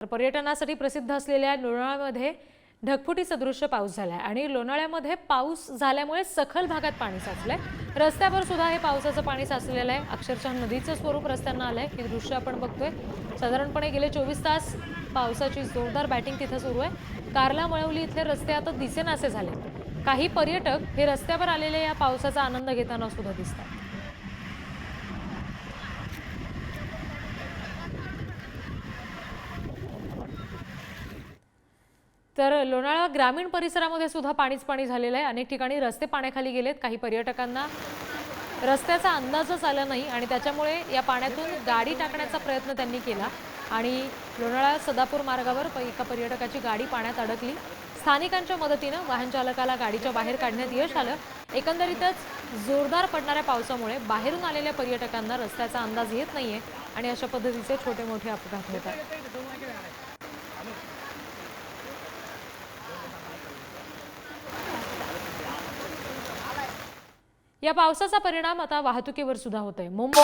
तर पर्यटनासाठी प्रसिद्ध असलेल्या लोणावळ्यामध्ये ढगफुटी सदृश्य पाऊस झालाय आणि लोणावळ्यामध्ये पाऊस झाल्यामुळे सखल भागात पाणी साचलंय। रस्त्यावर सुद्धा हे पावसाचं पाणी साचलेलं आहे। अक्षरशः नदीचं स्वरूप रस्त्यांना आलंय। हे दृश्य आपण बघतोय। साधारणपणे गेले 24 तास पावसाची जोरदार बॅटिंग तिथे सुरू आहे। कारला मळवली इथले रस्ते आता दिसेनासे झाले। काही पर्यटक हे रस्त्यावर आलेले या पावसाचा आनंद घेताना सुद्धा दिसतात। तर लोणावळा ग्रामीण परिसरामध्ये सुद्धा पाणीच पाणी झालेलं आहे। अनेक ठिकाणी रस्ते पाण्याखाली गेलेत। काही पर्यटकांना रस्त्याचा अंदाजच आला नाही आणि त्याच्यामुळे या पाण्यातून गाडी टाकण्याचा प्रयत्न त्यांनी केला आणि लोणावळा सदापूर मार्गावर एका पर्यटकाची गाडी पाण्यात अडकली। स्थानिकांच्या मदतीने वाहन चालकाला गाडीच्या बाहेर काढण्यात यश आलं। एकंदरीतच जोरदार पडणाऱ्या पावसामुळे बाहेरून आलेल्या पर्यटकांना रस्त्याचा अंदाज येत नाहीये आणि अशा पद्धतीचे छोटे मोठे अपघात होतात। या पावसाचा परिणाम आता वाहतुकीवर सुद्धा होतोय। मुंबई